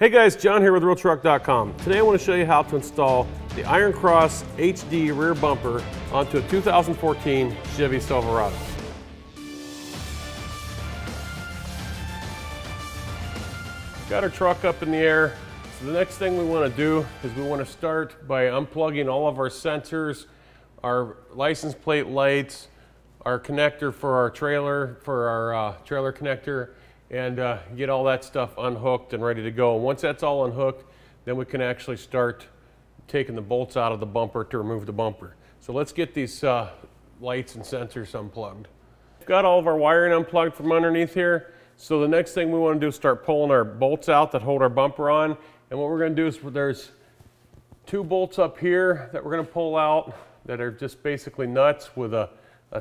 Hey guys, John here with RealTruck.com. Today I want to show you how to install the Iron Cross HD rear bumper onto a 2014 Chevy Silverado. Got our truck up in the air. So the next thing we want to do is we want to start by unplugging all of our sensors, our license plate lights, our connector for our trailer, trailer connector, and get all that stuff unhooked and ready to go. And once that's all unhooked, then we can actually start taking the bolts out of the bumper to remove the bumper. So let's get these lights and sensors unplugged. We've got all of our wiring unplugged from underneath here. So the next thing we want to do is start pulling our bolts out that hold our bumper on. And what we're going to do is there's two bolts up here that we're going to pull out that are just basically nuts with a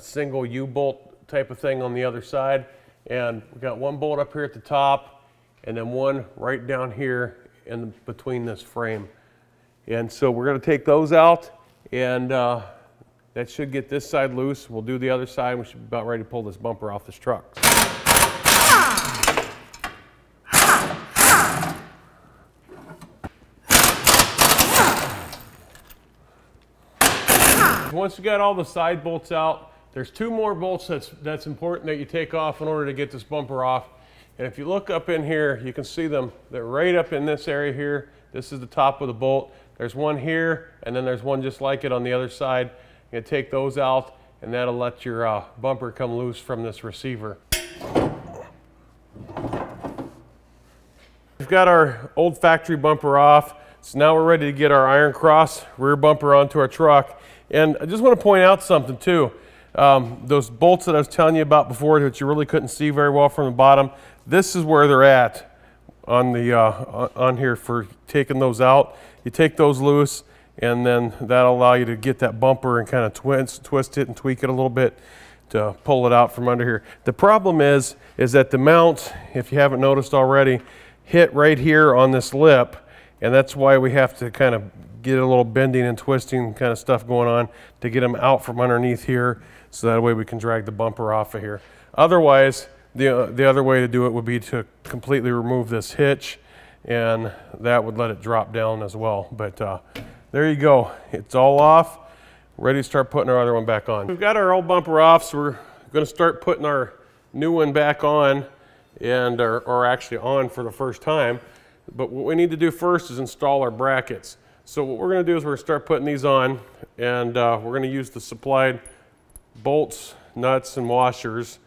single U-bolt type of thing on the other side. And we've got one bolt up here at the top and then one right down here in between this frame. And so we're going to take those out, and that should get this side loose. We'll do the other side, and we should be about ready to pull this bumper off this truck. Once you got all the side bolts out, there's two more bolts that's important that you take off in order to get this bumper off. And if you look up in here, you can see them. They're right up in this area here. This is the top of the bolt. There's one here, and then there's one just like it on the other side. You're gonna take those out, and that'll let your bumper come loose from this receiver. We've got our old factory bumper off, so now we're ready to get our Iron Cross rear bumper onto our truck. And I just want to point out something too. Those bolts that I was telling you about before that you really couldn't see very well from the bottom, this is where they're at on the on here for taking those out. You take those loose, and then that'll allow you to get that bumper and kind of twist it and tweak it a little bit to pull it out from under here. The problem is that the mount, if you haven't noticed already, hit right here on this lip, and that's why we have to kind of get a little bending and twisting kind of stuff going on to get them out from underneath here, so that way we can drag the bumper off of here. Otherwise, the other way to do it would be to completely remove this hitch, and that would let it drop down as well. But there you go. It's all off. Ready to start putting our other one back on. We've got our old bumper off, so we're going to start putting our new one back on, and or actually on for the first time. But what we need to do first is install our brackets. So what we're going to do is we're going to start putting these on, and we're going to use the supplied bolts, nuts, and washers,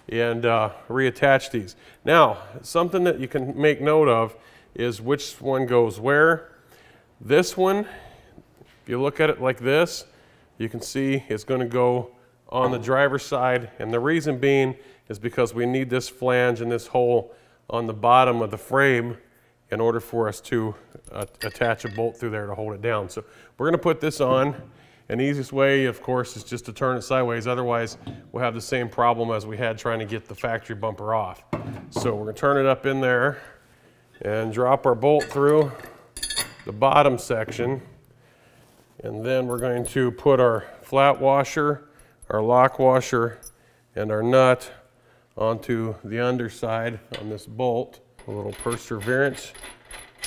and reattach these. Now, something that you can make note of is which one goes where. This one, if you look at it like this, you can see it's going to go on the driver's side, and the reason being is because we need this flange and this hole on the bottom of the frame in order for us to attach a bolt through there to hold it down. So we're going to put this on, and the easiest way, of course, is just to turn it sideways. Otherwise, we'll have the same problem as we had trying to get the factory bumper off. So we're going to turn it up in there and drop our bolt through the bottom section, and then we're going to put our flat washer, our lock washer, and our nut onto the underside on this bolt. A little perseverance,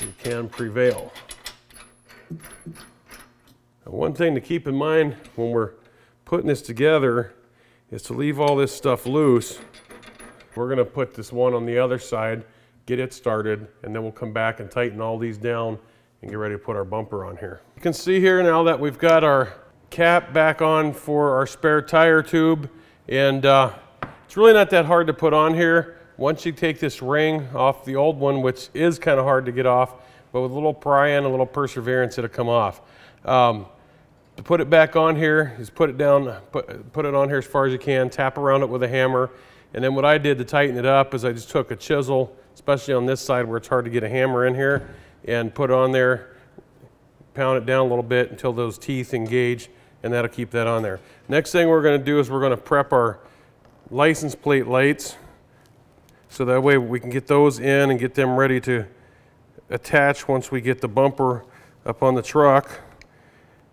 you can prevail. Now, one thing to keep in mind when we're putting this together is to leave all this stuff loose. We're going to put this one on the other side, get it started, and then we'll come back and tighten all these down and get ready to put our bumper on here. You can see here now that we've got our cap back on for our spare tire tube, and it's really not that hard to put on here. Once you take this ring off the old one, which is kind of hard to get off, but with a little pry and a little perseverance, it'll come off. To put it back on here, is put it down, put it on here as far as you can, tap around it with a hammer, and then what I did to tighten it up is I just took a chisel, especially on this side where it's hard to get a hammer in here, and put it on there, pound it down a little bit until those teeth engage, and that'll keep that on there. Next thing we're going to do is we're going to prep our license plate lights, so that way we can get those in and get them ready to attach once we get the bumper up on the truck.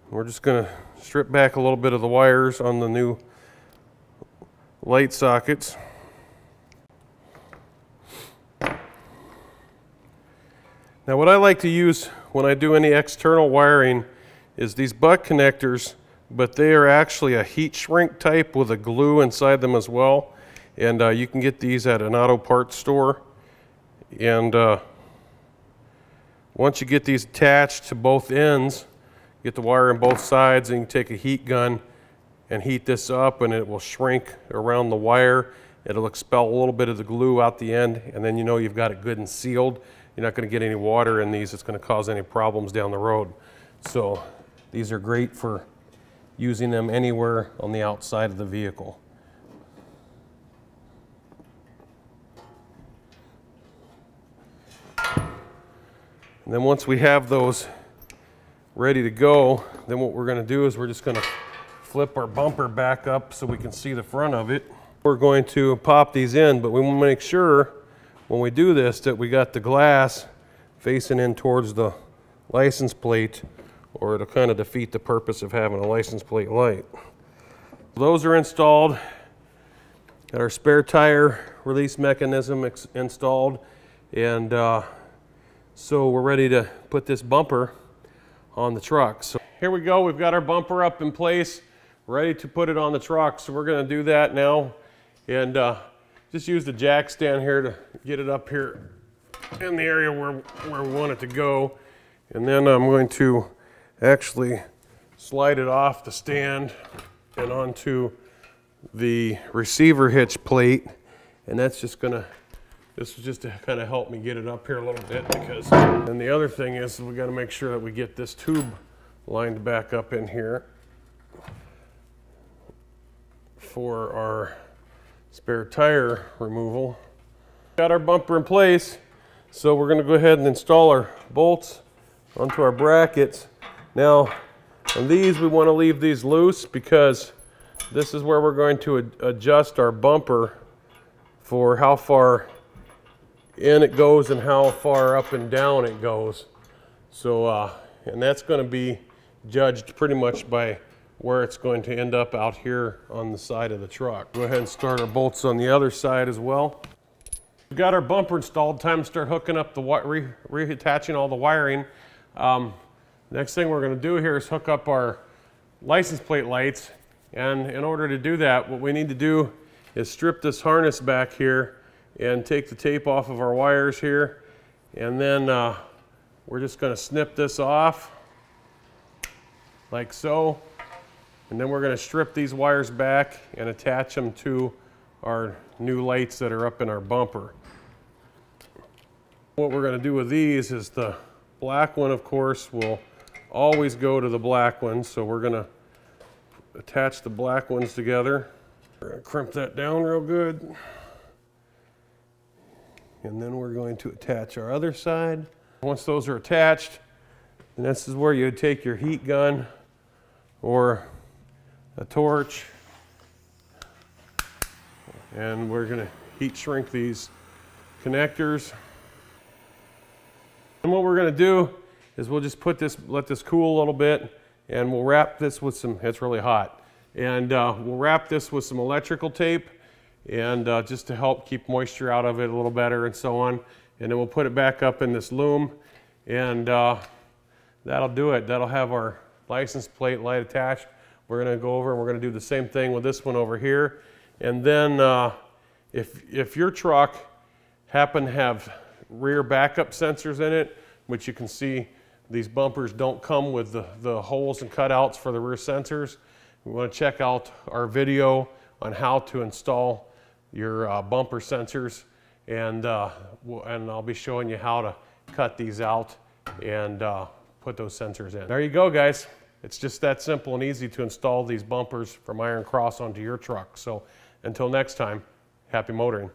We're just going to strip back a little bit of the wires on the new light sockets. Now what I like to use when I do any external wiring is these butt connectors, but they are actually a heat shrink type with a glue inside them as well. And you can get these at an auto parts store. And once you get these attached to both ends, get the wire on both sides, and you can take a heat gun and heat this up, and it will shrink around the wire. It'll expel a little bit of the glue out the end, and then you know you've got it good and sealed. You're not going to get any water in these. It's going to cause any problems down the road. So these are great for using them anywhere on the outside of the vehicle. And then once we have those ready to go, then what we're going to do is we're just going to flip our bumper back up so we can see the front of it. We're going to pop these in, but we want to make sure when we do this that we got the glass facing in towards the license plate, or it'll kind of defeat the purpose of having a license plate light. Those are installed. Got our spare tire release mechanism installed, and so we're ready to put this bumper on the truck. So here we go, we've got our bumper up in place, ready to put it on the truck. So we're going to do that now, and just use the jack stand here to get it up here in the area where we want it to go. And then I'm going to actually slide it off the stand and onto the receiver hitch plate, and that's just going to, this is just to kind of help me get it up here a little bit, because, and the other thing is we got to make sure that we get this tube lined back up in here for our spare tire removal. Got our bumper in place, so we're going to go ahead and install our bolts onto our brackets. Now, on these we want to leave these loose because this is where we're going to adjust our bumper for how far in it goes and how far up and down it goes. So, and that's going to be judged pretty much by where it's going to end up out here on the side of the truck. Go ahead and start our bolts on the other side as well. We've got our bumper installed. Time to start hooking up the reattaching all the wiring. Next thing we're going to do here is hook up our license plate lights, and in order to do that, what we need to do is strip this harness back here and take the tape off of our wires here, and then we're just going to snip this off like so, and then we're going to strip these wires back and attach them to our new lights that are up in our bumper. What we're going to do with these is the black one, of course, will always go to the black one, so we're going to attach the black ones together. We're going to crimp that down real good. And then we're going to attach our other side. Once those are attached, and this is where you would take your heat gun or a torch, and we're going to heat shrink these connectors. And what we're going to do is we'll just put this, let this cool a little bit, and we'll wrap this with some, it's really hot, and we'll wrap this with some electrical tape, and just to help keep moisture out of it a little better and so on. And then we'll put it back up in this loom, and that'll do it. That'll have our license plate light attached. We're going to go over and we're going to do the same thing with this one over here. And then if your truck happen to have rear backup sensors in it, which you can see these bumpers don't come with the holes and cutouts for the rear sensors, we want to check out our video on how to install your bumper sensors, and I'll be showing you how to cut these out and put those sensors in. There you go, guys. It's just that simple and easy to install these bumpers from Iron Cross onto your truck. So until next time, happy motoring.